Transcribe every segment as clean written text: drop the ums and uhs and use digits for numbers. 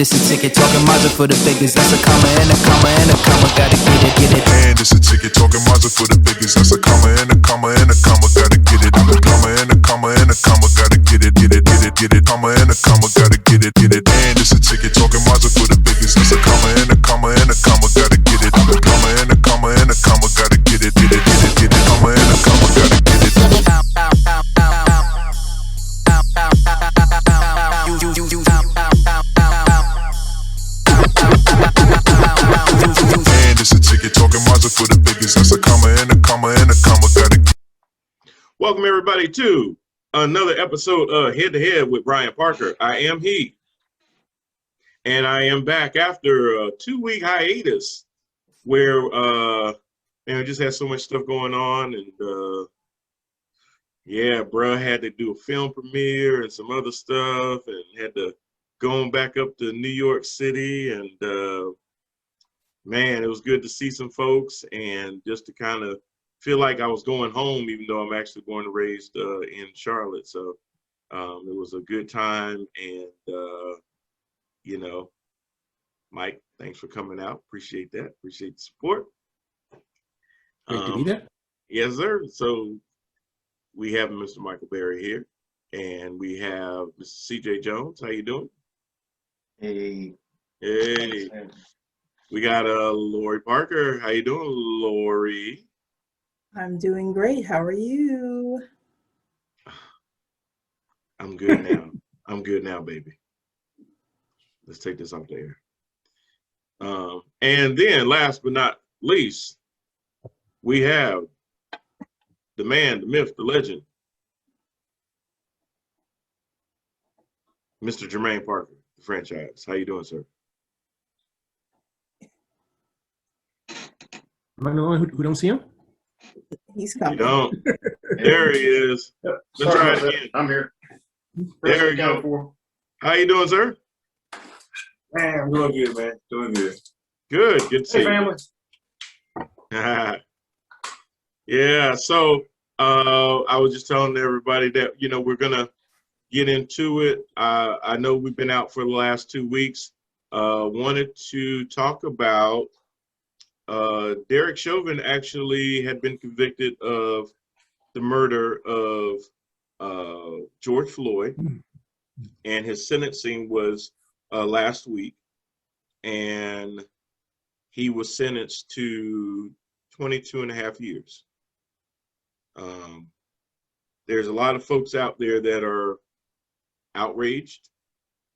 it's a ticket, talking Mazda for the biggest. That's a comma and a comma and a comma, gotta get it. And it's a ticket, talking Mazda for the biggest. That's a comma and a comma and a comma, gotta get it. I'm a comma and a comma and a comma, gotta get it. Comma and a comma, gotta get it. And it's a ticket, talking Mazda for the biggest. That's a comma and a comma and a comma, gotta get it. I'm a comma and a comma and a comma, gotta get it. Comma and a comma, gotta get it. And it's a ticket, talking Mazda for the biggest. That's a comma and a comma and a comma, gotta get it. Welcome everybody to another episode of Head to Head with Brian Parker. I am he, and I am back after a 2-week hiatus where I just had so much stuff going on, and yeah, bro, had to do a film premiere and some other stuff, and had to go back up to New York City, and man, it was good to see some folks and just to kind of feel like I was going home, even though I'm actually born and raised in Charlotte. So it was a good time. And, you know, Mike, thanks for coming out. Appreciate that. Appreciate the support. Great to be there. Yes, sir. So we have Mr. Michael Berry here, and we have Mr. CJ Jones. How you doing? Hey. Hey. We got Lori Parker. How you doing, Lori? I'm doing great. How are you? I'm good now. I'm good now, baby. Let's take this off the air. And then last but not least, we have the man, the myth, the legend, Mr. Jermaine Parker, the franchise. How you doing, sir? Am I the one who don't see him? He's You coming. don't. There he is. Let's try it again. I'm here. There we go. How you doing, sir? Man, I'm doing good, man. Doing good. Good. Good to see Hey, you. family. Yeah, so I was just telling everybody that, you know, we're going to get into it. I know we've been out for the last 2 weeks. Wanted to talk about Derek Chauvin actually had been convicted of the murder of George Floyd, and his sentencing was last week, and he was sentenced to 22 and a half years. There's a lot of folks out there that are outraged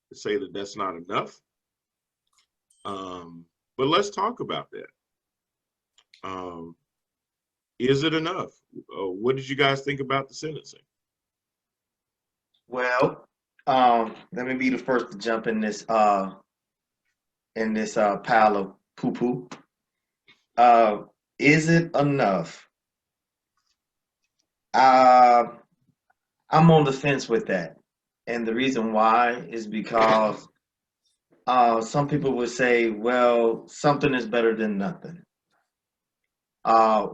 to say that that's not enough. But let's talk about that. Is it enough? What did you guys think about the sentencing? Well, let me be the first to jump in this pile of poo-poo. Is it enough? I'm on the fence with that. And the reason why is because some people would say, well, something is better than nothing.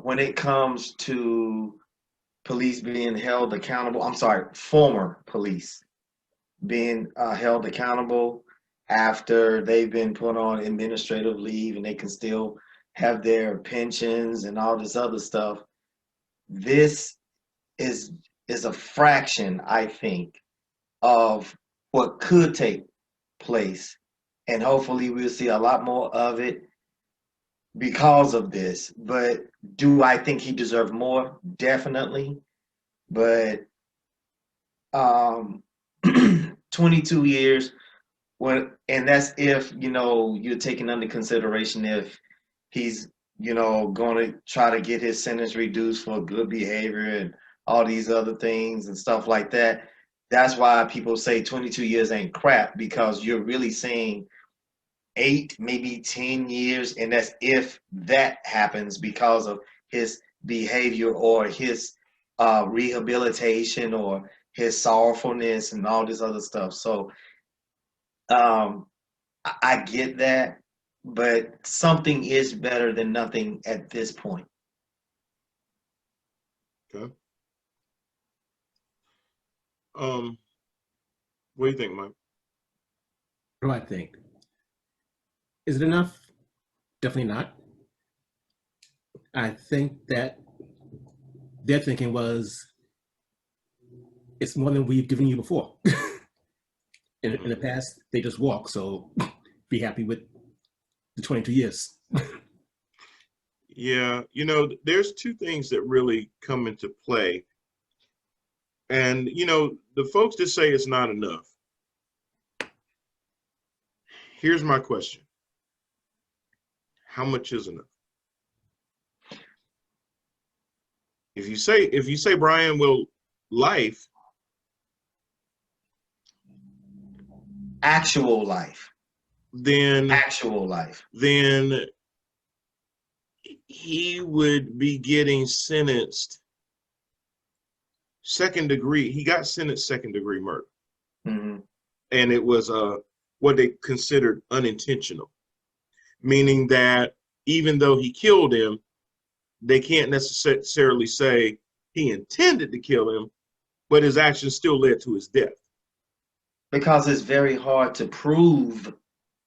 When it comes to police being held accountable, former police being held accountable after they've been put on administrative leave and they can still have their pensions and all this other stuff. This is a fraction, I think, of what could take place. And hopefully we'll see a lot more of it because of this. But do I think he deserved more? Definitely. But 22 years, and that's if, you know, you're taking under consideration if he's, you know, going to try to get his sentence reduced for good behavior and all these other things and stuff like that. That's why people say 22 years ain't crap, because you're really saying 8, maybe 10 years, and that's if that happens because of his behavior or his rehabilitation or his sorrowfulness and all this other stuff. So I get that, but something is better than nothing at this point. Okay. What do you think, Mike? What do I think? Is it enough? Definitely not. I think that their thinking was, it's more than we've given you before. In the past, they just walk, so be happy with the 22 years. Yeah, you know, there's two things that really come into play. And, you know, the folks that say it's not enough, here's my question. How much is enough? If you say, Brian, well, life, Actual life. then Actual life. then he would be getting sentenced second degree. He got sentenced second degree murder. Hmm. And it was what they considered unintentional, meaning that even though he killed him, they can't necessarily say he intended to kill him, but his actions still led to his death. Because it's very hard to prove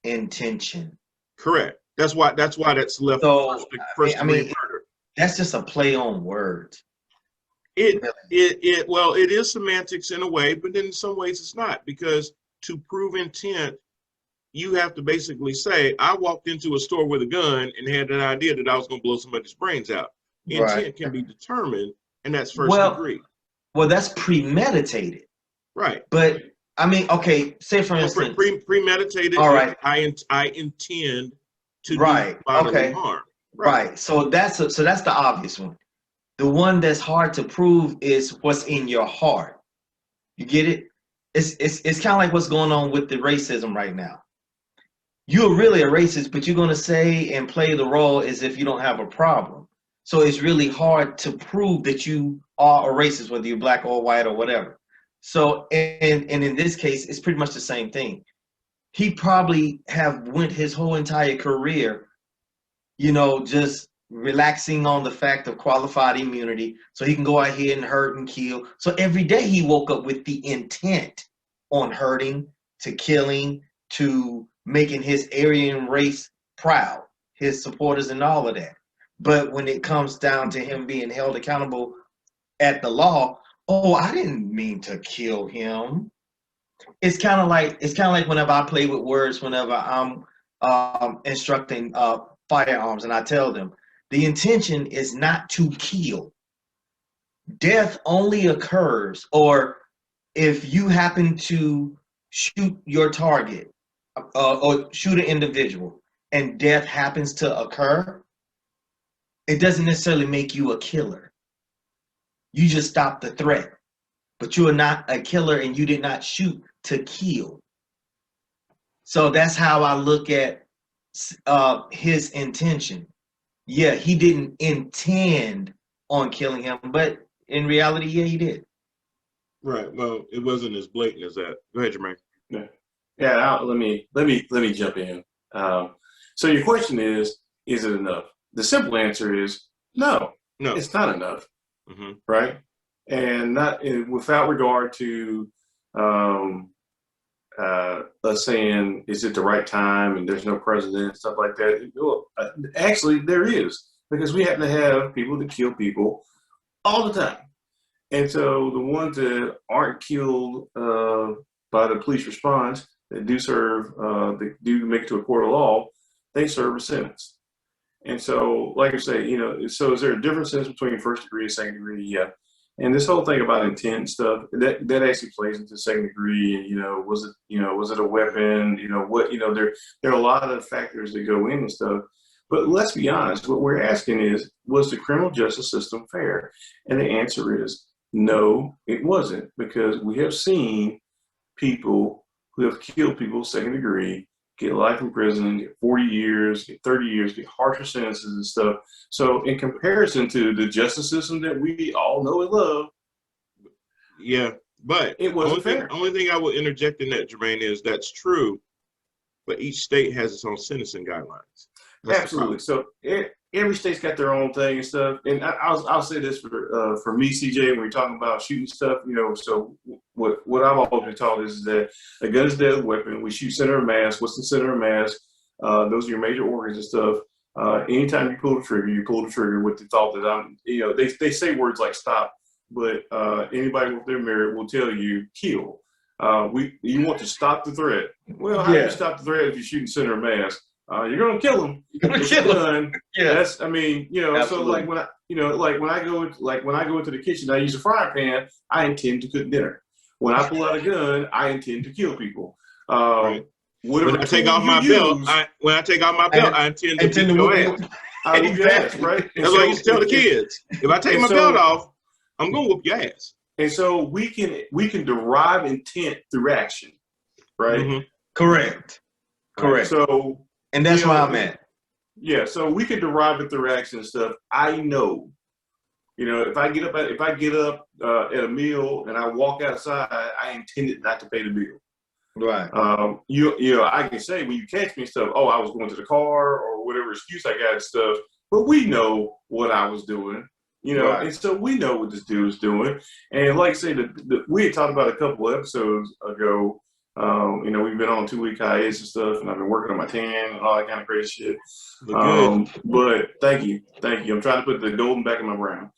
intention. Correct. That's why that's left So first I degree mean, murder. that's just a play on words. It Really. well, it is semantics in a way, but in some ways it's not, because to prove intent, you have to basically say, I walked into a store with a gun and had an idea that I was going to blow somebody's brains out. Right. Intent can be determined, and that's first Well, degree. well, that's premeditated. Right. But I mean, okay, say for So instance, premeditated. all right, I intend to right, do bodily okay, harm. right. So that's the obvious one. The one that's hard to prove is what's in your heart. You get it? It's kind of like what's going on with the racism right now. You're really a racist, but you're going to say and play the role as if you don't have a problem. So it's really hard to prove that you are a racist, whether you're black or white or whatever. So, and in this case, it's pretty much the same thing. He probably have went his whole entire career, you know, just relaxing on the fact of qualified immunity so he can go out here and hurt and kill. So every day he woke up with the intent on hurting, to killing, to making his Aryan race proud, his supporters and all of that. But when it comes down to him being held accountable at the law, oh, I didn't mean to kill him. It's kind of like whenever I play with words, whenever I'm instructing firearms, and I tell them the intention is not to kill. Death only occurs, or if you happen to shoot your target or shoot an individual, and death happens to occur, it doesn't necessarily make you a killer. You just stop the threat, but you are not a killer, and you did not shoot to kill. So that's how I look at his intention. Yeah, he didn't intend on killing him, but in reality, yeah, he did. Right. Well, it wasn't as blatant as that. Go ahead, Jermaine. Yeah. Let me jump in. So your question is it enough? The simple answer is no. No. It's not enough. Mm-hmm. Right? And not without regard to us saying, is it the right time and there's no president, stuff like that. Well, actually, there is, because we happen to have people that kill people all the time. And so the ones that aren't killed by the police response, that do serve, that do make it to a court of law, they serve a sentence. And so, like I say, you know, so is there a difference between first degree and second degree? Yeah. And this whole thing about intent and stuff, that actually plays into second degree. And, was it a weapon? There are a lot of factors that go in and stuff. But let's be honest, what we're asking is, was the criminal justice system fair? And the answer is no, it wasn't, because we have seen people who have killed people second degree get life in prison, get 40 years, get 30 years, get harsher sentences and stuff. So in comparison to the justice system that we all know and love, yeah, but it wasn't fair. Only thing I will interject in that, Jermaine, is that's true, but each state has its own sentencing guidelines. That's absolutely. So every state's got their own thing and stuff. And I'll say this for me, CJ, when we're talking about shooting stuff, so what I've always been taught is that a gun is a deadly weapon. We shoot center of mass. What's the center of mass? Those are your major organs and stuff. Anytime you pull the trigger with the thought that they say words like stop, but anybody with their merit will tell you kill. You want to stop the threat. Well, how do you stop the threat if you're shooting center of mass? You're gonna kill them. You're gonna kill them. Yeah. That's, I mean, Absolutely. so like when I go into the kitchen, I use a frying pan. I intend to cook dinner. When I pull out a gun, I intend to kill people. Right. When I take off my belt, I intend to beat your ass. I whoop your ass, right? That's what I used to tell the kids. If I take my belt off, I'm gonna whoop your ass. And so we can derive intent through action, right? Mm-hmm. Correct. So, and that's where I'm at. Yeah, so we can derive it through action and stuff. I know, if I get up at a meal and I walk outside, I intended not to pay the bill. Right. I can say when you catch me and stuff, oh, I was going to the car or whatever excuse I got and stuff, but we know what I was doing. Right. And so we know what this dude is doing. And like I say, we had talked about a couple of episodes ago. We've been on 2-week hiatus and stuff, and I've been working on my tan and all that kind of crazy shit. But thank you. I'm trying to put the golden back in my brown.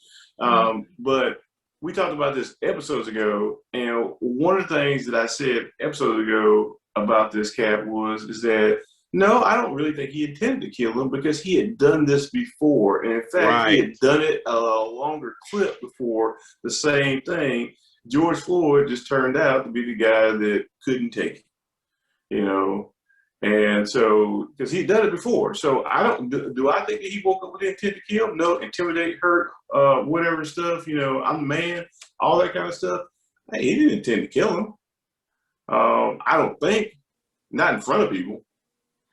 But we talked about this episodes ago, and one of the things that I said episodes ago about this cat is that no, I don't really think he intended to kill him because he had done this before. And in fact, he had done it a longer clip before, the same thing. George Floyd just turned out to be the guy that couldn't take it, and so, because he'd done it before. So do I think that he woke up with the intent to kill? No, intimidate, hurt, whatever stuff, I'm the man, all that kind of stuff. Hey, he didn't intend to kill him. I don't think, not in front of people.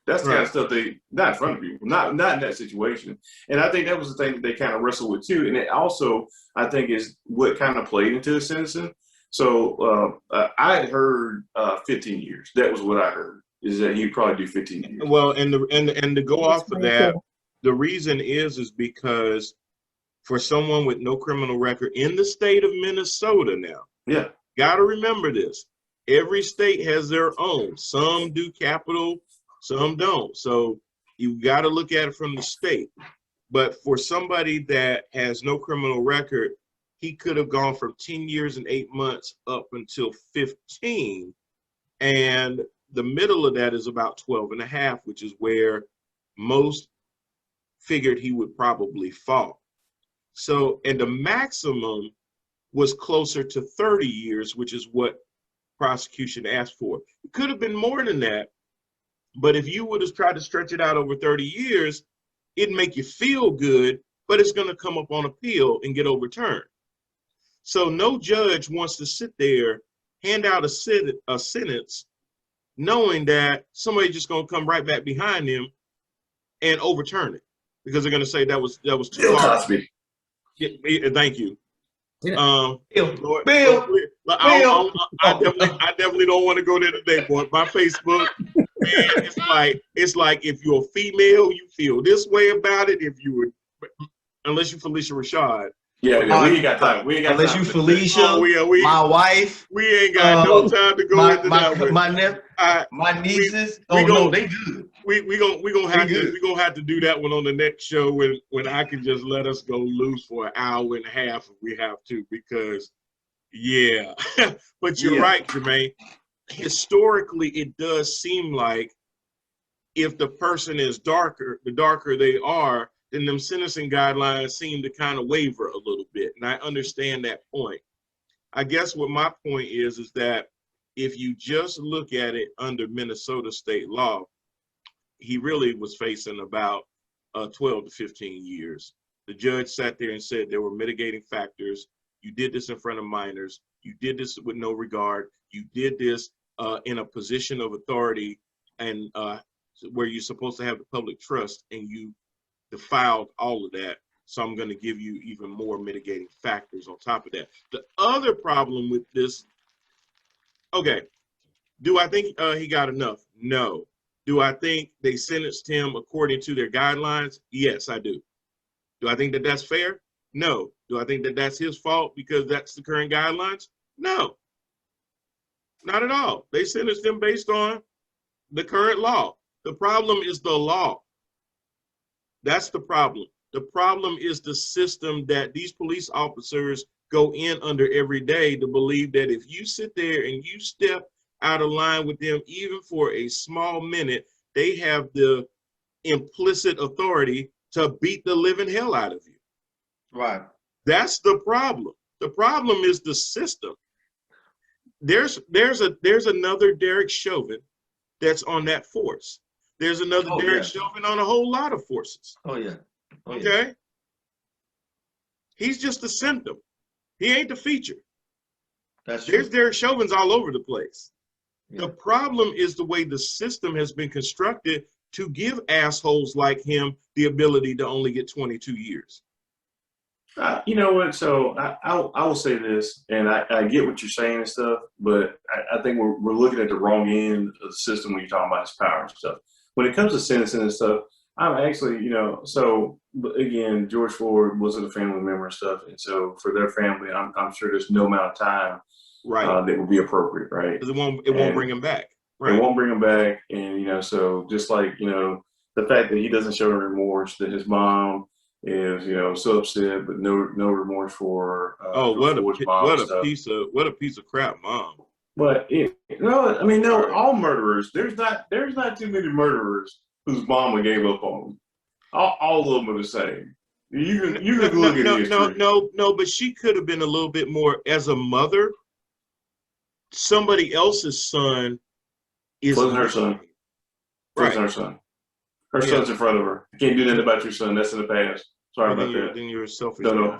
That's the kind of stuff not in front of people, not in that situation. And I think that was the thing that they kind of wrestled with too. And it also, I think, is what kind of played into his sentencing. So I had heard 15 years. That was what I heard, is that he'd probably do 15 years. Well, and to go off of that, the reason is because for someone with no criminal record in the state of Minnesota now, got to remember this. Every state has their own. Some do capital, some don't. So you got to look at it from the state. But for somebody that has no criminal record, he could have gone from 10 years and 8 months up until 15. And the middle of that is about 12 and a half, which is where most figured he would probably fall. So, and the maximum was closer to 30 years, which is what prosecution asked for. It could have been more than that. But if you would have tried to stretch it out over 30 years, it'd make you feel good, but it's going to come up on appeal and get overturned. So no judge wants to sit there, hand out a sentence, knowing that somebody's just going to come right back behind them and overturn it because they're going to say that was too hard. Thank you. Bill. I definitely don't want to go there today, boy. My Facebook, man, it's like if you're a female, you feel this way about it. If you were, unless you're Felicia Rashad. Yeah, we ain't got time. Unless you Felicia, my wife. We ain't got no time to go into that. My nieces. They good. We gonna have to do that one on the next show when I can just let us go loose for an hour and a half if we have to, because but you're right, Jermaine. Historically, it does seem like if the person is darker, the darker they are, then them sentencing guidelines seem to kind of waver a little bit. And I understand that point. I guess what my point is that if you just look at it under Minnesota state law, he really was facing about 12 to 15 years. The judge sat there and said there were mitigating factors. You did this in front of minors. You did this with no regard. You did this in a position of authority and where you're supposed to have the public trust, and you defiled all of that. So I'm going to give you even more mitigating factors on top of that. The other problem with this, okay, do I think he got enough? No. Do I think they sentenced him according to their guidelines? Yes, I do. Do I think that that's fair? No. Do I think that that's his fault because that's the current guidelines? No. Not at all. They sentenced him based on the current law. The problem is the law. That's the problem. The problem is the system that these police officers go in under every day to believe that if you sit there and you step out of line with them, even for a small minute, they have the implicit authority to beat the living hell out of you. Right. That's the problem. The problem is the system. There's another Derek Chauvin that's on that force. There's another Derek Chauvin on a whole lot of forces. Oh yeah. Okay. He's just a symptom. He ain't the feature. That's true. There's Derek Chauvins all over the place. Yeah. The problem is the way the system has been constructed to give assholes like him the ability to only get 22 years. You know what? So I will say this, and I get what you're saying and stuff, but I think we're looking at the wrong end of the system when you're talking about his power and stuff. When it comes to sentencing and stuff, I'm actually, so again, George Floyd wasn't a family member and stuff, and so for their family, I'm sure there's no amount of time that would be appropriate, right? Because it won't bring him back. Right. It won't bring him back, and so just like the fact that he doesn't show remorse, that his mom is so upset, but no remorse for what a piece of crap mom. But all murderers. There's not too many murderers whose mama gave up on them. All of them are the same. You can look at history. No, but she could have been a little bit more as a mother. Somebody else's son wasn't her son. Right. Wasn't her son. Her son's in front of her. You can't do nothing about your son. That's in the past. Sorry about that. Then you're selfish. Don't know.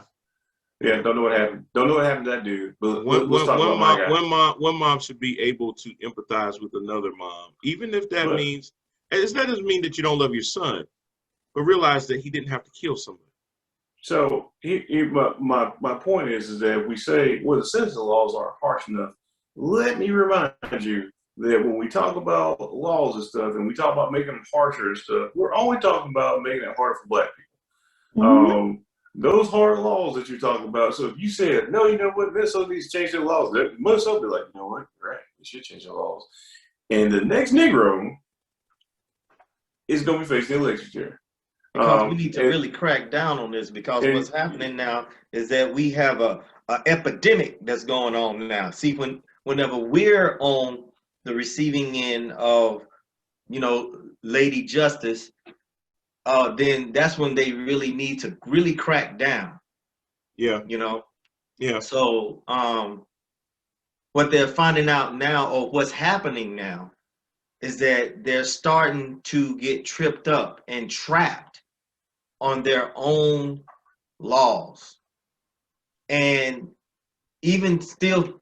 Yeah, don't know what happened. Don't know what happened to that dude. But let's talk about my guy. One mom should be able to empathize with another mom, even if that means. That doesn't mean that you don't love your son, but realize that he didn't have to kill somebody. So my point is that we say, well, the sentencing laws aren't harsh enough. Let me remind you that when we talk about laws and stuff, and we talk about making them harsher and stuff, we're only talking about making it harder for Black people. Mm-hmm. Those hard laws that you're talking about. So if you said, no, you know what, Minnesota needs to change their laws, Minnesota be like, you know what, right, we should change their laws. And the next Negro is going to be facing the election chair. Because we need to really crack down on this, because what's happening now is that we have a epidemic that's going on now. See, whenever we're on the receiving end of, Lady Justice, then that's when they really need to really crack down. Yeah. Yeah. So what they're finding out now, or what's happening now, is that they're starting to get tripped up and trapped on their own laws. And even still,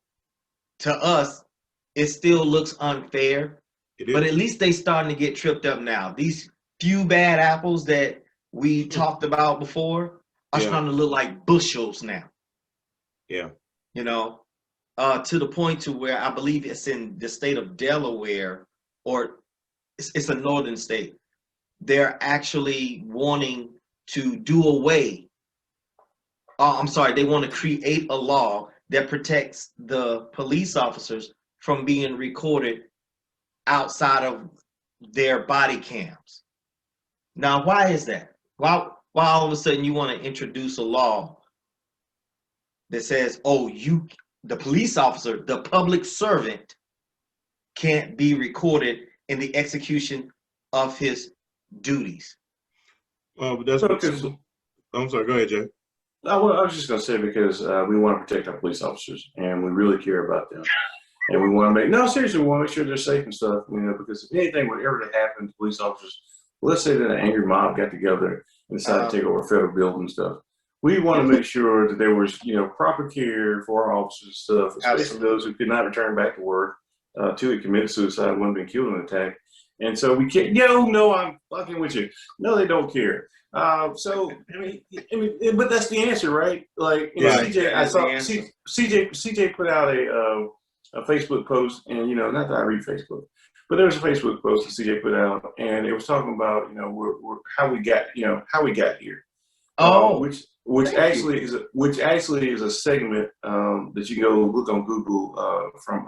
to us, it still looks unfair. But at least they starting to get tripped up now. These few bad apples that we talked about before are starting to look like bushels now. Yeah. To the point to where I believe it's in the state of Delaware, or it's a northern state. They're actually wanting to do away. They want to create a law that protects the police officers from being recorded outside of their body cams. Now, why is that? Why all of a sudden you want to introduce a law that says, the police officer, the public servant, can't be recorded in the execution of his duties? But that's because I'm sorry. Go ahead, Jay. I was just going to say, because we want to protect our police officers, and we really care about them, and we want to we want to make sure they're safe and stuff. Because if anything would ever happen to police officers, let's say that an angry mob got together and decided to take over a federal building and stuff, we want to make sure that there was proper care for our officers and stuff, especially those who could not return back to work, two had committed suicide, one had been killed in an attack. And so we can't, no, I'm fucking with you. No, they don't care. But that's the answer, right? Like, CJ, I saw CJ put out a Facebook post, and not that I read Facebook, but there was a Facebook post that CJ put out, and it was talking about how we got here. Which actually is a segment that you can go look on Google from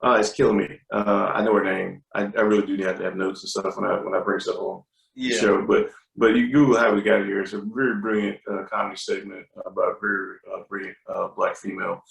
It's killing me. I know her name. I really do have to have notes and stuff when I bring stuff on the show. But you Google how we got here. It's a very brilliant comedy segment about a very brilliant black female.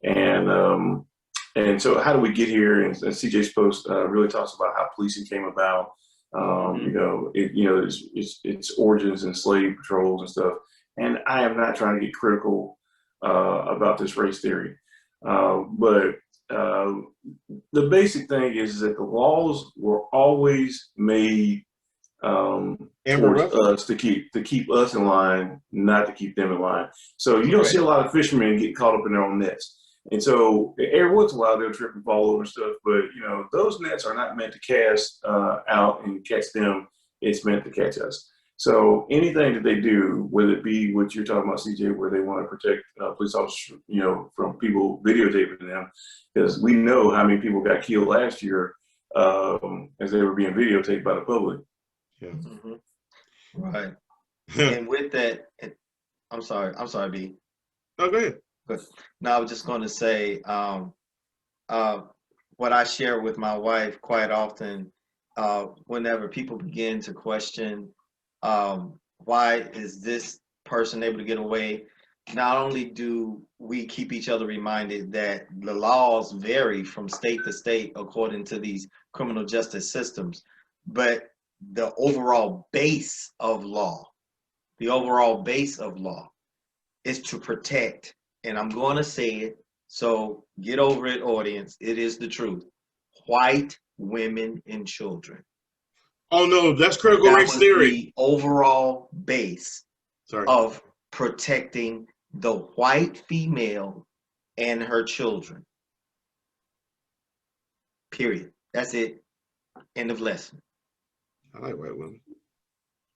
And so how do we get here? And CJ's post really talks about how policing came about. You know, its origins in slave patrols and stuff. And I am not trying to get critical about this race theory, but the basic thing is that the laws were always made towards us to keep us in line, not to keep them in line. So you don't see a lot of fishermen get caught up in their own nets. And so every once in a while they'll trip and fall over and stuff, but you know, those nets are not meant to cast out and catch them. It's meant to catch us. So anything that they do, whether it be what you're talking about, CJ, where they want to protect police officers, you know, from people videotaping them, because we know how many people got killed last year as they were being videotaped by the public. Yeah. Right. And with that, I'm sorry, B. No, go ahead. Good. No, I was just going to say what I share with my wife quite often whenever people begin to question why is this person able to get away, not only do we keep each other reminded that the laws vary from state to state according to these criminal justice systems, but the overall base of law is to protect, and I'm going to say it, so get over it, audience, it is the truth, white women and children. Oh no, that's critical race theory. The overall base of protecting the white female and her children. Period. That's it. End of lesson. I like white women.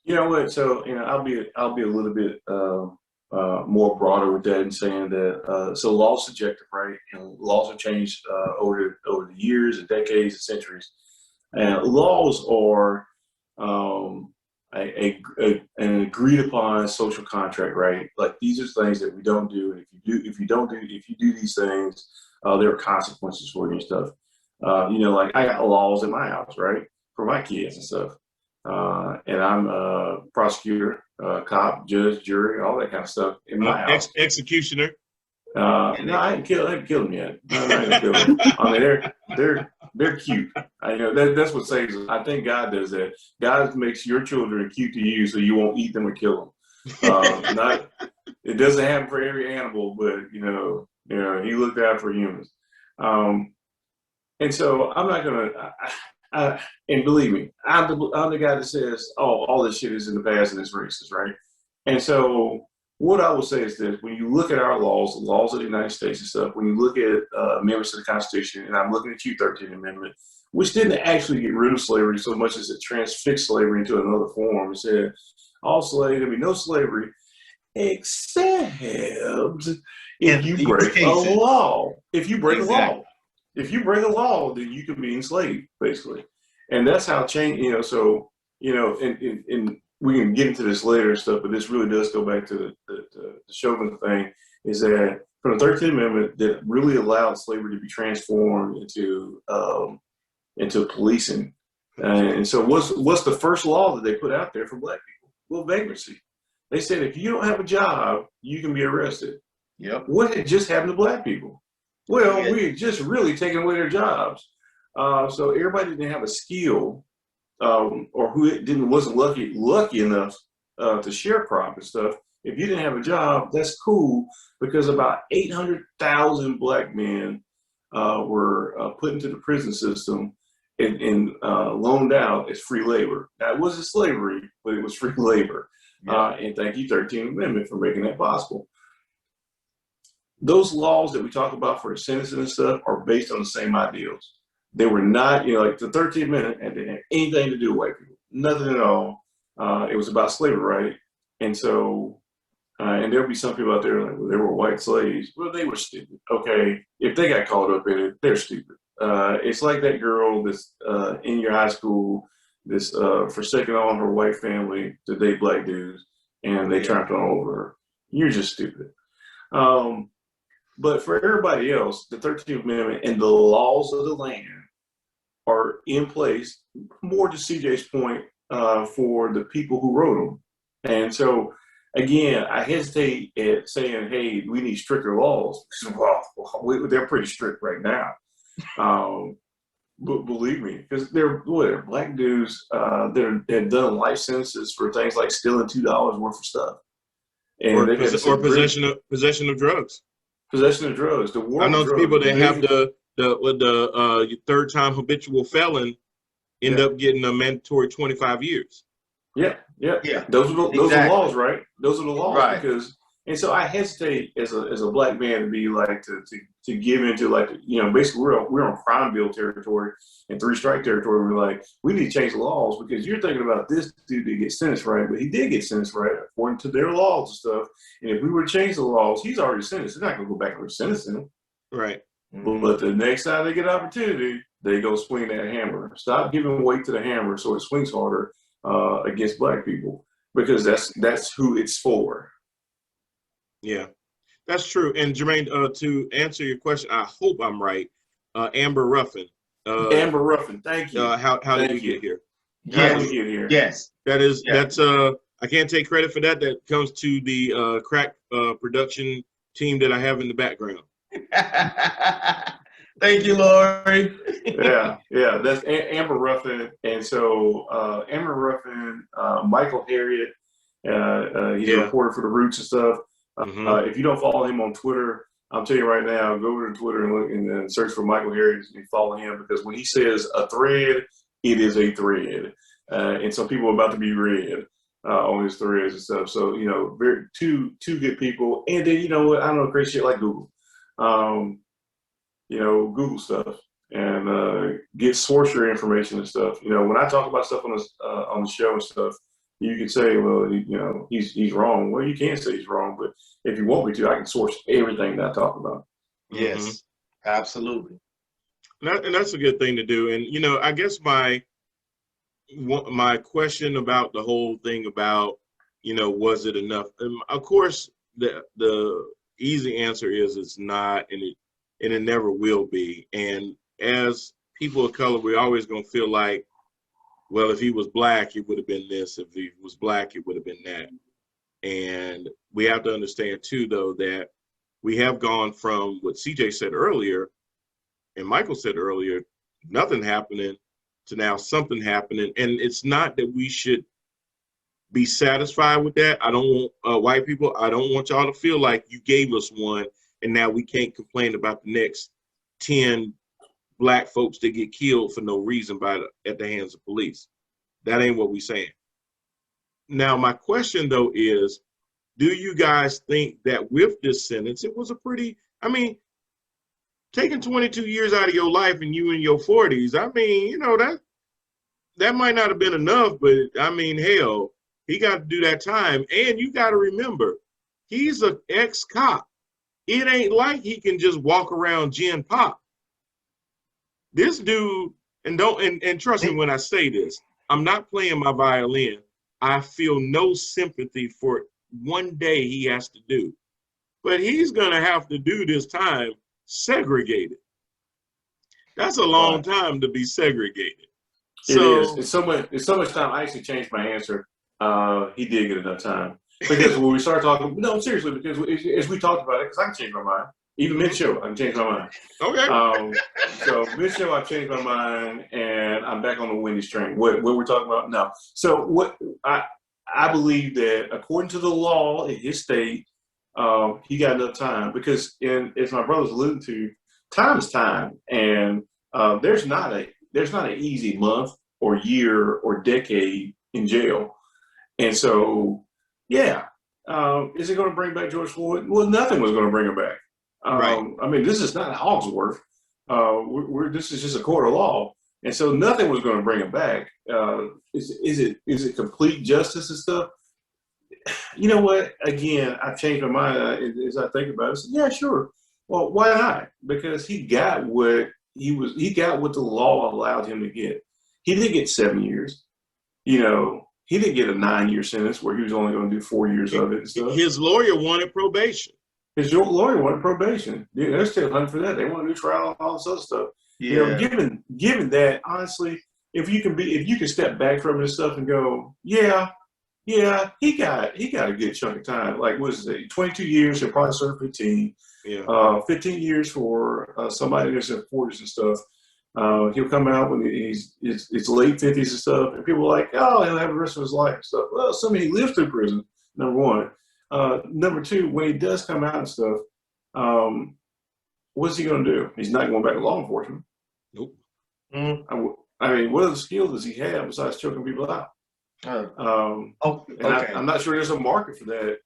You know what? So you know, I'll be a little bit more broader with that and saying that so laws are subjective, right? And laws have changed over the years and decades and centuries. And laws are an agreed upon social contract, right? Like these are things that we don't do, and if you do these things, there are consequences for you and stuff. You know, like I got laws in my house, right, for my kids and stuff. And I'm a prosecutor, cop, judge, jury, all that kind of stuff in my house. Executioner. No, I haven't killed them yet. No, I haven't killed them. I mean, they're cute. I know that's what saves us. I think God does that. God makes your children cute to you, so you won't eat them or kill them. It doesn't happen for every animal, but you know, He looked out for humans. And so I'm not gonna. And believe me, I'm the guy that says, "Oh, all this shit is in the past and it's racist," right? And so. What I will say is this: when you look at our laws, the laws of the United States and stuff, when you look at amendments to the Constitution, and I'm looking at you, 13th Amendment, which didn't actually get rid of slavery so much as it transfixed slavery into another form. It said all slaves, there'll be no slavery, except if you break a law. If you break a law, then you can be enslaved, basically. And that's how change. You know, so you know, in we can get into this later and stuff, but this really does go back to the Chauvin thing, is that from the 13th Amendment that really allowed slavery to be transformed into policing. And so what's the first law that they put out there for black people? Well, vagrancy. They said if you don't have a job, you can be arrested. Yep. What had just happened to black people? Well, we had just really taken away their jobs. So everybody didn't have a skill. Or who wasn't lucky enough to sharecrop and stuff. If you didn't have a job, that's cool, because about 800,000 black men were put into the prison system and loaned out as free labor. Now, it wasn't slavery, but it was free labor. Yeah. And thank you, 13th Amendment, for making that possible. Those laws that we talk about for sentencing and stuff are based on the same ideals. They were not, you know, like the 13th Amendment didn't have anything to do with white people, nothing at all. It was about slavery, right? And so, and there'll be some people out there like, well, they were white slaves. Well, they were stupid. Okay, if they got caught up in it, they're stupid. It's like that girl that's in your high school that's forsaken all her white family to date black dudes, and they trampled on over her. You're just stupid. But for everybody else, the 13th Amendment and the laws of the land are in place, more to CJ's point, for the people who wrote them. And so, again, I hesitate at saying, hey, we need stricter laws. Well, they're pretty strict right now. But believe me, because they're black dudes that have done life sentences for things like stealing $2 worth of stuff. And or possession of drugs. Possession of drugs. The war I know on drugs, people that have the third time habitual felon end up getting a mandatory 25 years. Yeah. Those are laws, right? Those are the laws, right? Because, and so I hesitate as a black man to be like to give into, like, you know, basically we're on crime bill territory and 3-strike territory. We're like, we need to change the laws because you're thinking about this dude to get sentenced right, but he did get sentenced right according to their laws and stuff. And if we were to change the laws, he's already sentenced. They're not going to go back and re-sentence him. Right. But the next time they get an opportunity, they go swing that hammer. Stop giving weight to the hammer so it swings harder against black people, because that's who it's for. Yeah, that's true. And Jermaine, to answer your question, I hope I'm right. Amber Ruffin. Amber Ruffin, thank you. How did we get here? Yes. How did we get here? Yes. That's I can't take credit for that. That comes to the crack production team that I have in the background. Thank you, Lori. yeah, that's Amber Ruffin. And so Amber Ruffin, Michael Harriet, he's a reporter for The Roots and stuff. If you don't follow him on Twitter, I'm telling you right now, go over to Twitter and look and search for Michael Harriet and follow him, because when he says a thread, it is a thread. And some people are about to be read on his threads and stuff. So, you know, two good people. And then, you know what, I don't know, crazy shit like Google. You know, Google stuff and get source your information and stuff. You know, when I talk about stuff on the show and stuff, you can say, well, you know, he's wrong. Well, you can't say he's wrong, but if you want me to, I can source everything that I talk about. Yes, absolutely. And that's a good thing to do. And, you know, I guess my question about the whole thing about, you know, was it enough? Of course, the easy answer is it's not, and it never will be. And as people of color, we're always going to feel like, well, if he was black, it would have been this. If he was black, it would have been that. And we have to understand, too, though, that we have gone from what CJ said earlier and Michael said earlier, nothing happening, to now something happening. And it's not that we should be satisfied with that. I don't want white people, I don't want y'all to feel like you gave us one and now we can't complain about the next 10 black folks that get killed for no reason at the hands of police. That ain't what we're saying. Now, my question, though, is, do you guys think that with this sentence, it was a pretty, I mean, taking 22 years out of your life and you in your 40s, I mean, you know, that might not have been enough, but I mean, hell, he got to do that time. And you got to remember, he's an ex-cop. It ain't like he can just walk around Gen Pop. This dude, and trust me when I say this, I'm not playing my violin. I feel no sympathy for one day he has to do. But he's going to have to do this time segregated. That's a long time to be segregated. It is. It's so much time. I actually changed my answer. He did get enough time. Because when we start talking, no, seriously, because as we talked about it, because I can change my mind. Even mid-show, I can change my mind. Okay. So mid-show, I changed my mind, and I'm back on the Wendy's train. What we're talking about now. So what I believe that according to the law in his state, he got enough time, because as my brother's alluding to, time is time, and there's not an easy month or year or decade in jail, and so yeah, is it going to bring back George Floyd? Well, nothing was going to bring him back. Right. I mean, this is not Hogsworth. This is just a court of law, and so nothing was going to bring him back. Is it complete justice and stuff? You know what? Again, I've changed my mind as I think about it. I said, yeah, sure. Well, why not? Because he got what the law allowed him to get. He didn't get 7 years. You know, he didn't get a 9-year sentence where he was only going to do 4 years of it and stuff. His lawyer wanted probation. His lawyer wanted probation. Yeah, they're still hunting for that. They want a new trial and all this other stuff. Yeah. You know, given that, honestly, if you can step back from this stuff and go, yeah, he got a good chunk of time. Like, what is it? 22 years. He'll probably serve 15. Yeah. 15 years for somebody that's in 40s and stuff. He'll come out when it's late 50s and stuff, and people are like, oh, he'll have the rest of his life and stuff. Well, somebody he lives through prison, number one. Number two, when he does come out and stuff, what's he going to do? He's not going back to law enforcement. Nope. I mean, what other skills does he have besides choking people out? Okay. I'm not sure there's a market for that.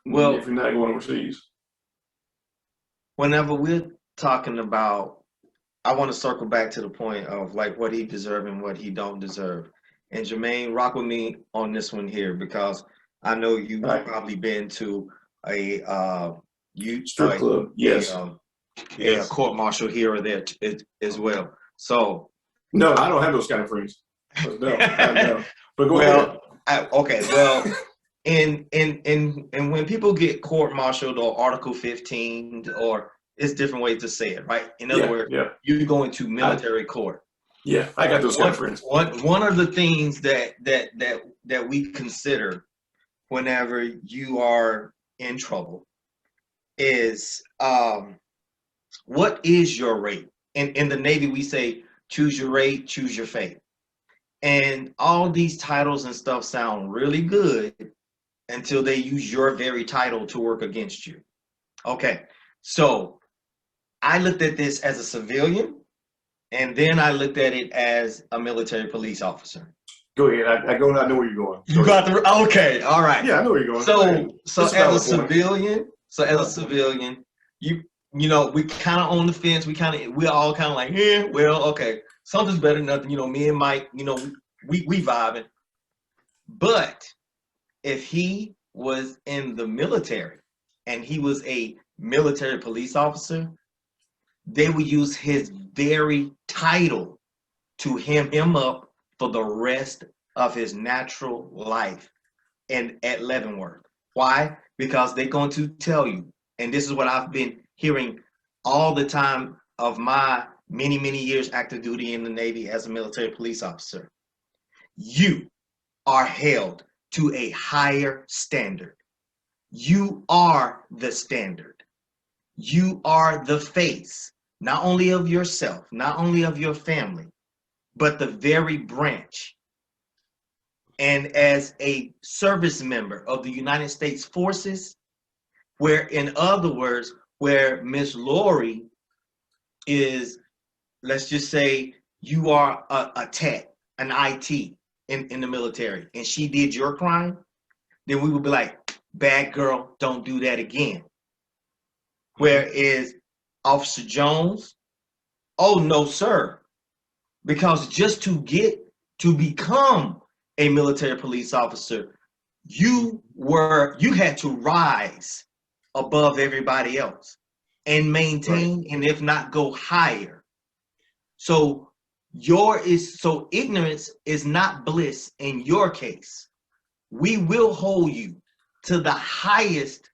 Well, if you're not going overseas. Whenever we're talking about, I want to circle back to the point of like what he deserves and what he don't deserve. And Jermaine, rock with me on this one here, because I know you've probably been to a strip club, yes, a court martial here or there as well. So no, I don't have those kind of friends. No, no. But go ahead. Well, and when people get court-martialed or Article 15, or it's different ways to say it, right? In other words, you go into military court. Yeah, I got those kind of friends. One of the things that we consider whenever you are in trouble is what is your rate? In the Navy, we say choose your rate, choose your fate. And all these titles and stuff sound really good until they use your very title to work against you. Okay, so I looked at this as a civilian, and then I looked at it as a military police officer. Go ahead. I know where you're going. You got the okay. All right. Yeah, I know where you're going. So as a civilian, you know, we kind of on the fence. We're all kind of like, yeah, well, okay, something's better than nothing. You know, me and Mike, you know, we vibing. But if he was in the military and he was a military police officer, they would use his very title to hem him up for the rest of his natural life at Leavenworth. Why? Because they're going to tell you, and this is what I've been hearing all the time of my many, many years active duty in the Navy as a military police officer. You are held to a higher standard. You are the standard. You are the face, not only of yourself, not only of your family, but the very branch. And as a service member of the United States Forces, where, in other words, where Miss Lori is, let's just say you are a tech, an IT in the military, and she did your crime, then we would be like, bad girl, don't do that again. Whereas Officer Jones, oh no, sir. Because just to become a military police officer, you had to rise above everybody else and maintain, and if not go higher. So ignorance is not bliss in your case. We will hold you to the highest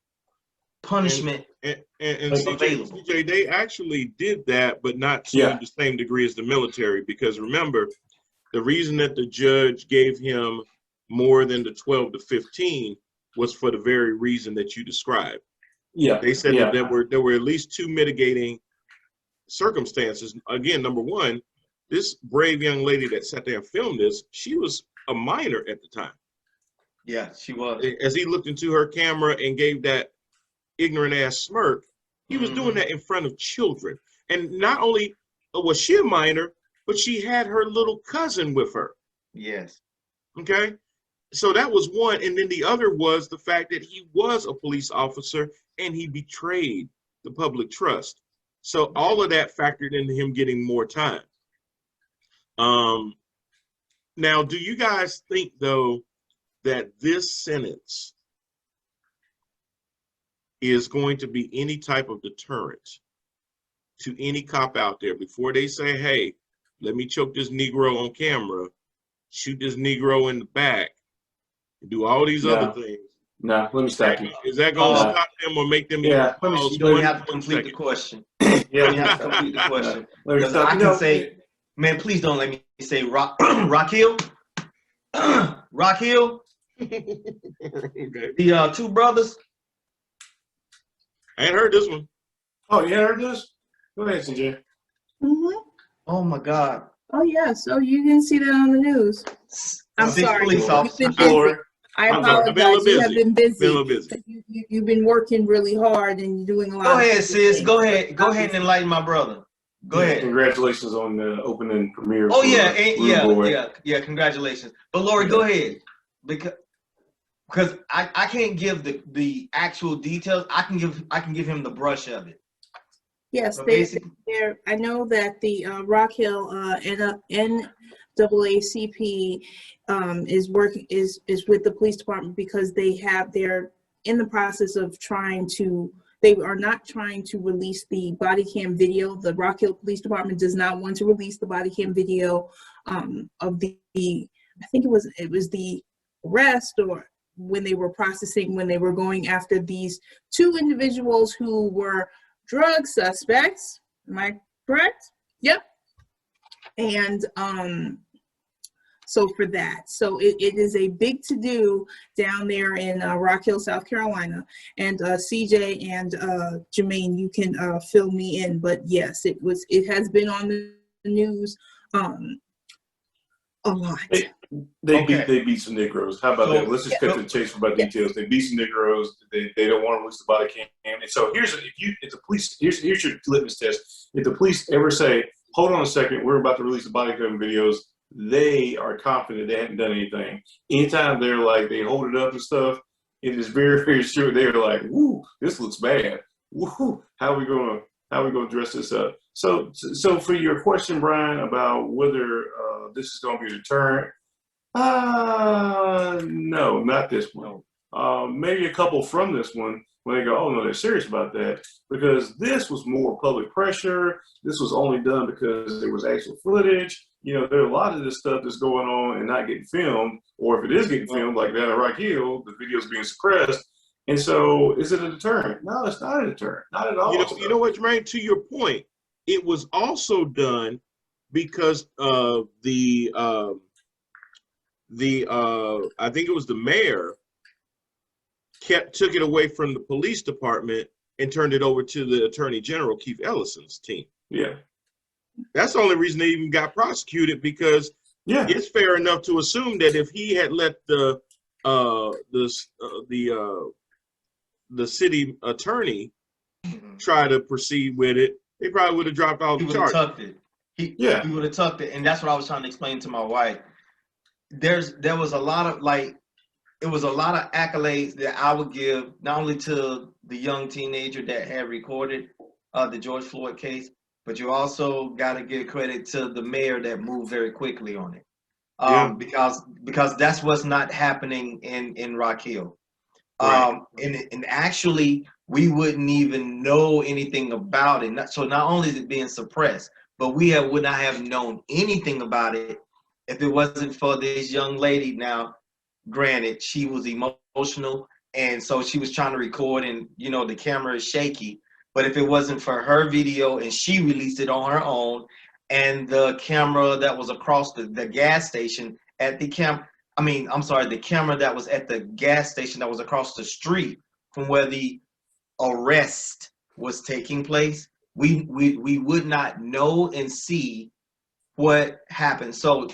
punishment and available. CJ, they actually did that, but not to the same degree as the military, because remember, the reason that the judge gave him more than the 12 to 15 was for the very reason that you described. Yeah, they said that there were at least two mitigating circumstances. Again, number one, this brave young lady that sat there and filmed this, she was a minor at the time. Yeah, she was. As he looked into her camera and gave that ignorant ass smirk, he was doing that in front of children. And not only was she a minor, but she had her little cousin with her. Yes. Okay. So that was one. And then the other was the fact that he was a police officer and he betrayed the public trust. So all of that factored into him getting more time. Now, do you guys think, though, that this sentence is going to be any type of deterrent to any cop out there before they say, hey, let me choke this Negro on camera, shoot this Negro in the back, and do all these other things? No, let me stop you. Is that going to Oh. stop them or make them? Yeah, let me. pause You don't one- have to one complete the second? question. Yeah, You don't have to complete the question. Let me Because stop. I You can know, say, man, please don't let me say Rockhill. Rockhill, Okay. the two brothers. I ain't heard this one. oh, you heard this? Go ahead, CJ. Mhm. Oh my God. Oh yes. Oh, you didn't see that on the news. I'm 6 sorry. police You've officers. been busy. Lord. I I'm sorry. I've been a little apologize. You have busy. been Been a busy. little busy. You've been working really hard and you're doing a lot. Go of ahead, other sis. things. Go ahead. Go ahead and enlighten my brother. Go ahead. Congratulations on the opening premiere. Oh for yeah, Rude Boy. yeah. Congratulations. But Lori, go ahead, because I can't give the actual details. I can give him the brush of it. Yes, So they, basically, they're. I know that the Rock Hill NAACP is with the police department because they're in the process of trying to. They are not trying to release the body cam video. The Rock Hill Police Department does not want to release the body cam video of the. I think it was the arrest or when they were going after these two individuals who were drug suspects. Am I correct? Yep. And so for that, so it is a big to-do down there in Rock Hill, South Carolina. And CJ and Jermaine, you can fill me in, but yes, it has been on the news a lot. They beat some Negroes. How about that? Let's just cut to the chase about details. They beat some Negroes. They don't want to release the body cam. And so here's the police. Here's your litmus test. If the police ever say, "Hold on a second, we're about to release the body cam videos," they are confident they haven't done anything. Anytime they're like they hold it up and stuff, it is very, very sure they're like, "Woo, this looks bad. Woo, how are we gonna dress this up?" So for your question, Brian, about whether this is going to be a deterrent. No, not this one. Maybe a couple from this one when they go, oh no, they're serious about that, because this was more public pressure. This was only done because there was actual footage. You know, there are a lot of this stuff that's going on and not getting filmed, or if it is getting filmed, like that at Rock Hill, the video's being suppressed. And so, is it a deterrent? No, it's not a deterrent. Not at all. You know what, Jermaine? To your point, it was also done because of the I think it was the mayor took it away from the police department and turned it over to the Attorney General Keith Ellison's team. Yeah, that's the only reason they even got prosecuted, because it's fair enough to assume that if he had let the city attorney try to proceed with it, they probably would have dropped all the charges. Tucked it. He would have tucked it, and that's what I was trying to explain to my wife. There was a lot of it was a lot of accolades that I would give not only to the young teenager that had recorded the George Floyd case, but you also got to give credit to the mayor that moved very quickly on it, because that's what's not happening in Rock Hill. Right. And actually, we wouldn't even know anything about it. So not only is it being suppressed, but we would not have known anything about it if it wasn't for this young lady. Now, granted, she was emotional, and so she was trying to record, and the camera is shaky. But if it wasn't for her video and she released it on her own, and the camera that was across the gas station at the the camera that was at the gas station that was across the street from where the arrest was taking place, we would not know and see what happened. So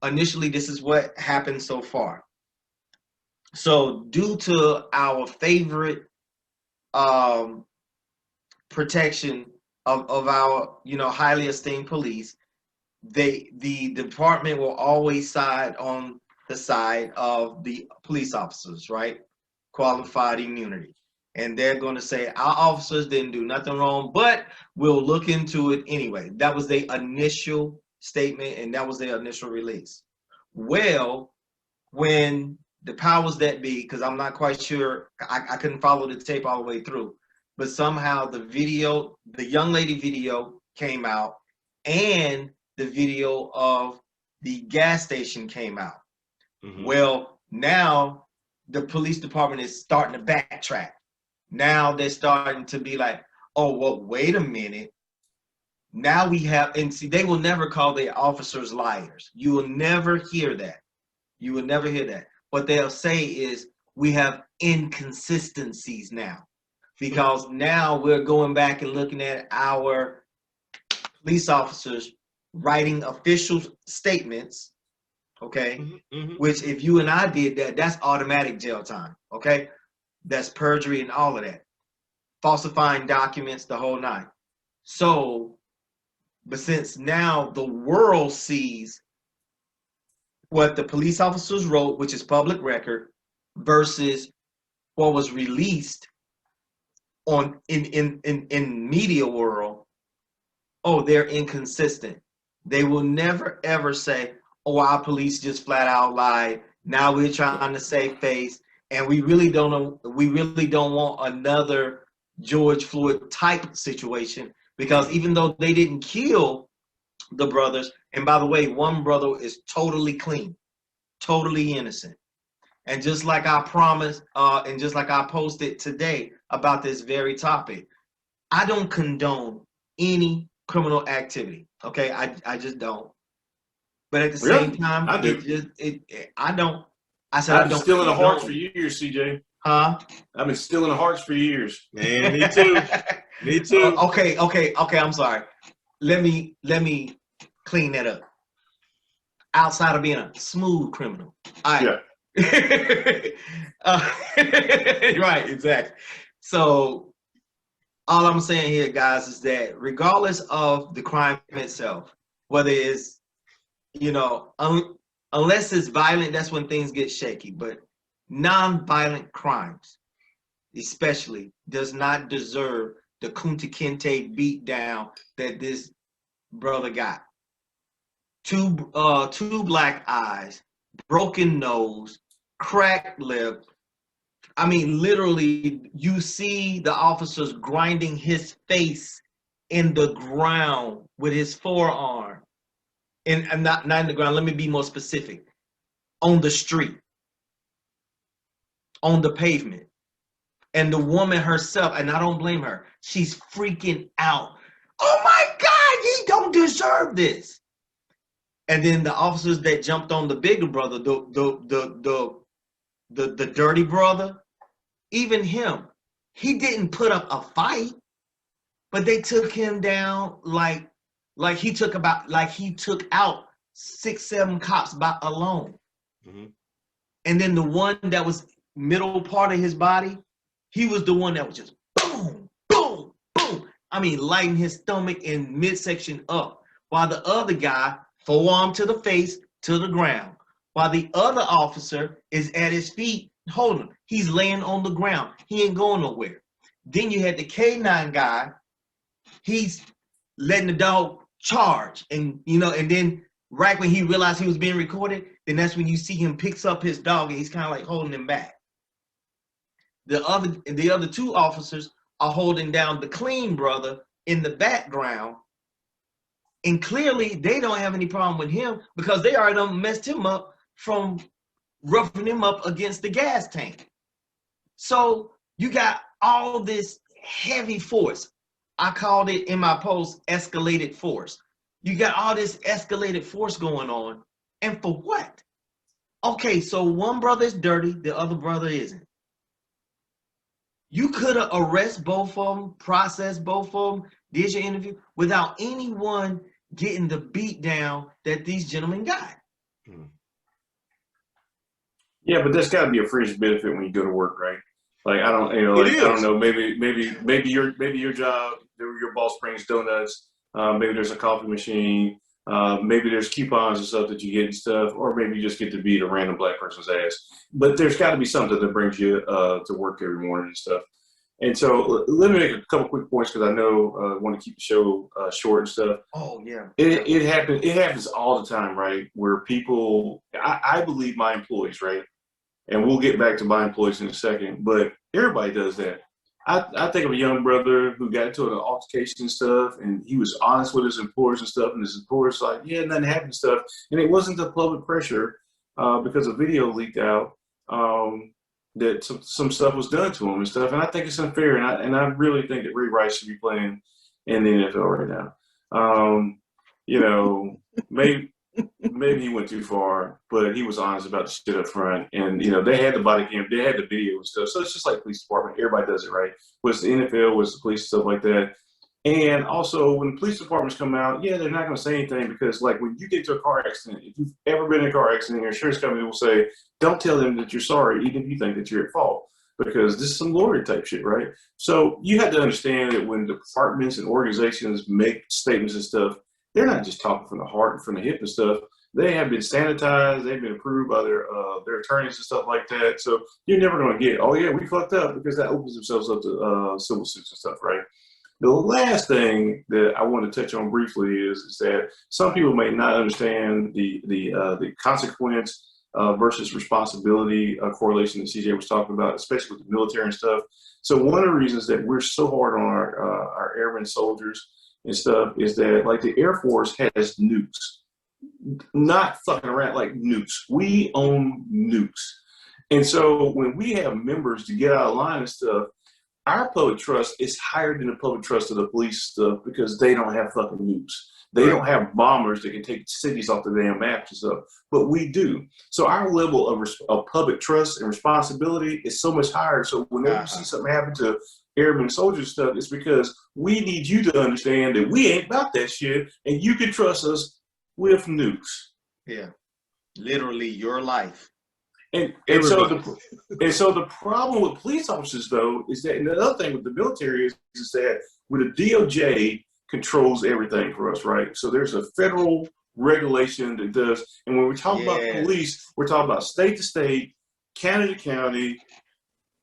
initially, this is what happened so far. So due to our favorite protection of our highly esteemed police, the department will always side on the side of the police officers, right? Qualified immunity. And they're going to say our officers didn't do nothing wrong, but we'll look into it anyway. That was their initial statement, and that was their initial release. Well, when the powers that be, because I'm not quite sure, I couldn't follow the tape all the way through, but somehow the young lady video came out, and the video of the gas station came out. Mm-hmm. Well, now the police department is starting to backtrack. Now they're starting to be like, oh, well, wait a minute. Now we have, and see, they will never call their officers liars. You will never hear that. You will never hear that. What they'll say is, we have inconsistencies now, because now we're going back and looking at our police officers writing official statements, okay? Which if you and I did that, that's automatic jail time, okay? That's perjury and all of that. Falsifying documents, the whole nine. So, but since now the world sees what the police officers wrote, which is public record, versus what was released on in media world, oh, they're inconsistent. They will never ever say, oh, our police just flat out lied. Now we're trying to save face, and we really don't know. We really don't want another George Floyd type situation, because even though they didn't kill the brothers, and by the way, one brother is totally clean, totally innocent. And just like I promised, and just like I posted today about this very topic, I don't condone any criminal activity. Okay, I just don't. But at the same time, I do. I don't. I said I've I been don't. stealing the hearts for years, CJ. Huh? I've been stealing the hearts for years. Man, me too. Me too. Okay. I'm sorry. Let me clean that up. Outside of being a smooth criminal, Yeah. Right, exactly. So all I'm saying here, guys, is that regardless of the crime itself, whether it's, unless it's violent, that's when things get shaky. But non-violent crimes, especially, does not deserve the Kunta Kinte beat down that this brother got. Two black eyes, broken nose, cracked lip. I mean, literally, you see the officers grinding his face in the ground with his forearm. And not in the ground, let me be more specific. On the street, on the pavement. And the woman herself, and I don't blame her, she's freaking out. Oh my God, he don't deserve this. And then the officers that jumped on the bigger brother, the dirty brother, even him, he didn't put up a fight, but they took him down like he took out 6-7 cops by alone. And then the one that was middle part of his body, he was the one that was just boom, boom, boom. I mean, lighting his stomach and midsection up, while the other guy, forearm to the face, to the ground, while the other officer is at his feet holding him. He's laying on the ground. He ain't going nowhere. Then you had the K9 guy. He's letting the dog charge. And, and then right when he realized he was being recorded, then that's when you see him picks up his dog and he's kind of like holding him back. The other two officers are holding down the clean brother in the background. And clearly, they don't have any problem with him because they already done messed him up from roughing him up against the gas tank. So you got all this heavy force. I called it in my post escalated force. You got all this escalated force going on. And for what? Okay, so one brother is dirty, the other brother isn't. You could have arrested both of them, processed both of them, did your interview without anyone getting the beat down that these gentlemen got. Yeah, but there's got to be a fringe benefit when you go to work, right? Like I don't know. Maybe your job, your boss brings donuts. Maybe there's a coffee machine. Maybe there's coupons and stuff that you get and stuff, or maybe you just get to beat a random black person's ass. But there's got to be something that brings you to work every morning and stuff. And so let me make a couple quick points because I know I want to keep the show short and stuff. Oh yeah, it happens. It happens all the time, right? Where people, I believe my employees, right? And we'll get back to my employees in a second, but everybody does that. I think of a young brother who got into an altercation and stuff, and he was honest with his employers and stuff, and his employers like, yeah, nothing happened and stuff. And it wasn't the public pressure because a video leaked out that some stuff was done to him and stuff. And I think it's unfair. And I really think that Ray Rice should be playing in the NFL right now. You know, maybe he went too far, but he was honest about the shit up front. And, you know, they had the body cam, they had the video and stuff. So it's just like police department. Everybody does it, right? Was the NFL, was the police and stuff like that. And also, when the police departments come out, yeah, they're not going to say anything because, like, when you get into a car accident, if you've ever been in a car accident, your insurance company will say, don't tell them that you're sorry, even if you think that you're at fault, because this is some lawyer type shit, right? So you have to understand that when departments and organizations make statements and stuff, they're not just talking from the heart and from the hip and stuff. They have been sanitized. They've been approved by their attorneys and stuff like that. So you're never going to get, oh, yeah, we fucked up, because that opens themselves up to civil suits and stuff, right? The last thing that I want to touch on briefly is that some people may not understand the consequence versus responsibility correlation that CJ was talking about, especially with the military and stuff. So one of the reasons that we're so hard on our airmen soldiers and stuff is that, like, the Air Force has nukes, not fucking around, like nukes. We own nukes. And so when we have members to get out of line and stuff, our public trust is higher than the public trust of the police stuff because they don't have fucking nukes. They don't have bombers that can take cities off the damn maps and stuff, but we do. So our level of public trust and responsibility is so much higher. So whenever you see something happen to airmen soldiers stuff, it's because we need you to understand that we ain't about that shit, and you can trust us with nukes. Yeah, literally your life. And so the problem with police officers, though, is that, and the other thing with the military is that with the DOJ controls everything for us, right? So there's a federal regulation that does, and when we talk about police, we're talking about state to state, county to county,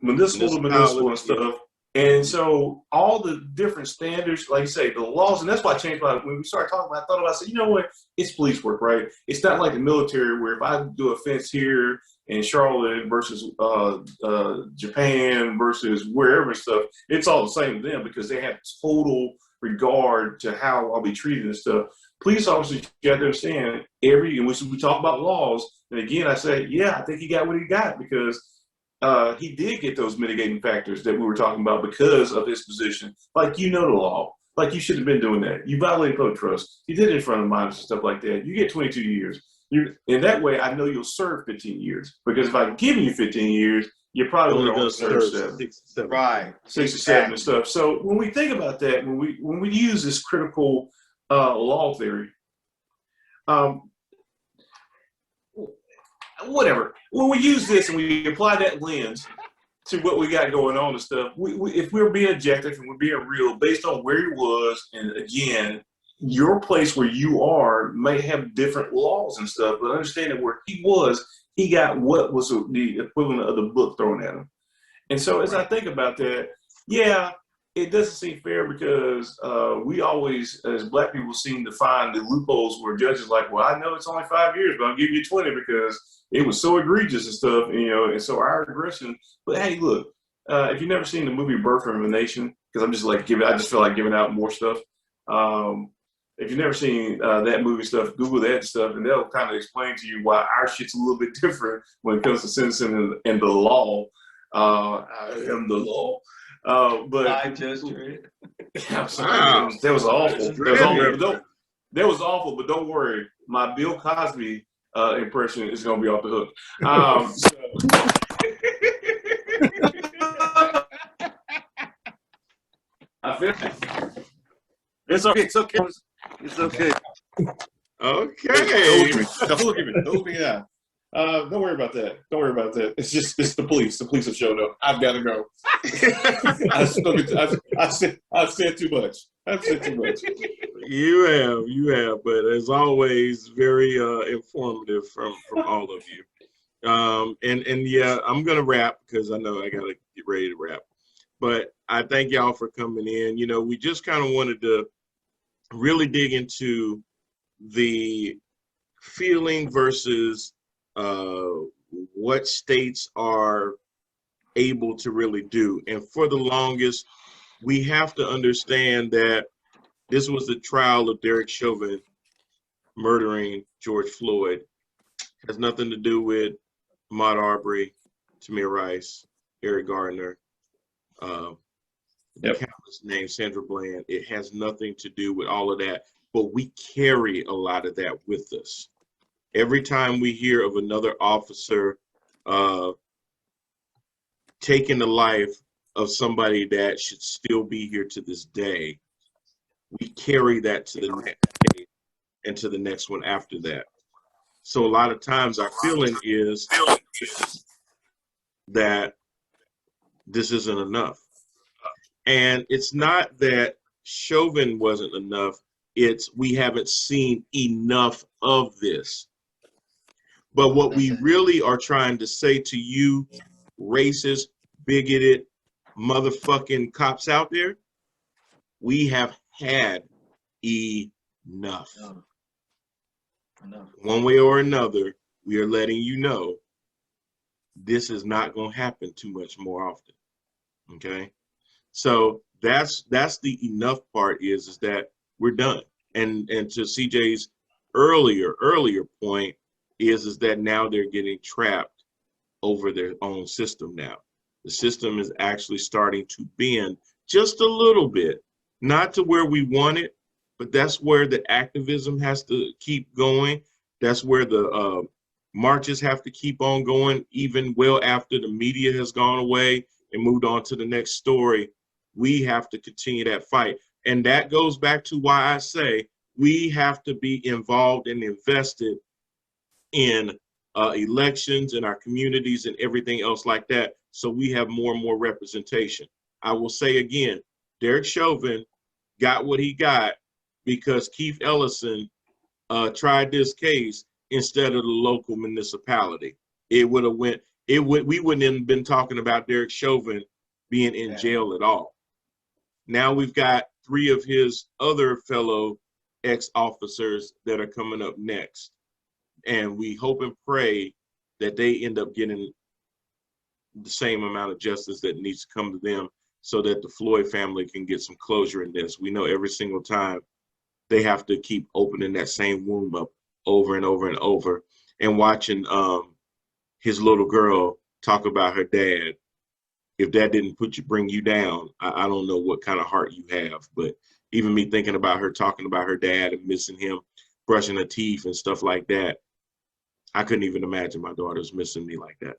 municipal to municipal and stuff. And so all the different standards, like you say, the laws, and that's why I changed my, when we started talking about it, I thought about, I said, you know what, it's police work, right? It's not like the military where if I do a fence here in Charlotte versus Japan versus wherever stuff, it's all the same to them because they have total regard to how I'll be treated and stuff. Police officers, you got to understand, and we talk about laws, and again, I say, yeah, I think he got what he got because he did get those mitigating factors that we were talking about because of his position. Like, you know the law. Like, you should have been doing that. You violated public trust. You did it in front of minors and stuff like that. You get 22 years. In that way, I know you'll serve 15 years. Because if I'm giving you 15 years, you're probably only going to serve 7. 6 or 7. Right. 6 or 7 and stuff. So when we think about that, when we use this critical law theory, whatever. When we use this and we apply that lens to what we got going on and stuff, if we're being objective and we're being real based on where he was, and again, your place where you are may have different laws and stuff, but understanding where he was, he got what was the equivalent of the book thrown at him. And so as I think about that, yeah, it doesn't seem fair because we always, as Black people, seem to find the loopholes where judges like, well, I know it's only 5 years, but I'll give you 20 because it was so egregious and stuff, you know, and so our aggression. But hey, look, if you've never seen the movie Birth of a Nation, because I'm just like I just feel like giving out more stuff. If you've never seen that movie stuff, Google that stuff, and they'll kind of explain to you why our shit's a little bit different when it comes to sentencing and the law. I am the law. But I just read. I'm sorry, that was awful. That was awful, but don't worry, my Bill Cosby impression is going to be off the hook. I feel it's okay. It's okay. It's okay. Okay. Don't look at me. Don't look me out. Don't worry about that. Don't worry about that. It's the police. The police have showed up. I've got to go. I've said too much. I've said too much. You have, but as always, very informative from all of you. And yeah, I'm gonna wrap because I know I gotta get ready to wrap. But I thank y'all for coming in. You know, we just kind of wanted to really dig into the feeling versus what states are able to really do. And for the longest, we have to understand that this was the trial of Derek Chauvin murdering George Floyd. It has nothing to do with Ahmaud Arbery. Tamir Rice, Eric Gardner, Yep. countless names, Sandra Bland. It has nothing to do with all of that, but we carry a lot of that with us. Every time we hear of another officer taking the life of somebody that should still be here to this day, we carry that to the next day and to the next one after that. So a lot of times our feeling is that this isn't enough. And it's not that Chauvin wasn't enough, it's we haven't seen enough of this. But what we really are trying to say to you, racist, bigoted, motherfucking cops out there, we have had enough. One way or another, we are letting you know this is not going to happen too much more often. Okay? So that's the enough part is that we're done. And to CJ's earlier point is that now they're getting trapped over their own system now. The system is actually starting to bend just a little bit, not to where we want it, but that's where the activism has to keep going. That's where the marches have to keep on going, even well after the media has gone away and moved on to the next story. We have to continue that fight. And that goes back to why I say we have to be involved and invested in elections in our communities and everything else like that, so we have more and more representation. I will say again, Derek Chauvin got what he got because Keith Ellison tried this case instead of the local municipality. We wouldn't have been talking about Derek Chauvin being in jail at all. Now we've got 3 of his other fellow ex-officers that are coming up next. And we hope and pray that they end up getting the same amount of justice that needs to come to them so that the Floyd family can get some closure in this. We know every single time they have to keep opening that same wound up over and over and over, and watching his little girl talk about her dad. If that didn't bring you down, I don't know what kind of heart you have. But even me thinking about her talking about her dad and missing him, brushing her teeth and stuff like that, I couldn't even imagine my daughter's missing me like that.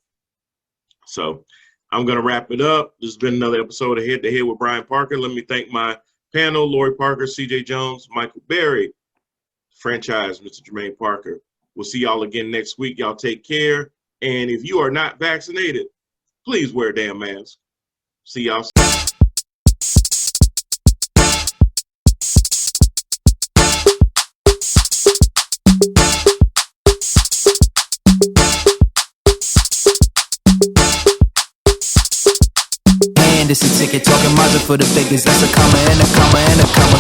So I'm going to wrap it up. This has been another episode of Head to Head with Brian Parker. Let me thank my panel, Lori Parker, CJ Jones, Michael Berry, franchise, Mr. Jermaine Parker. We'll see y'all again next week. Y'all take care. And if you are not vaccinated, please wear a damn mask. See y'all. And it's a ticket talking margin for the biggest. That's a comma and a comma and a comma.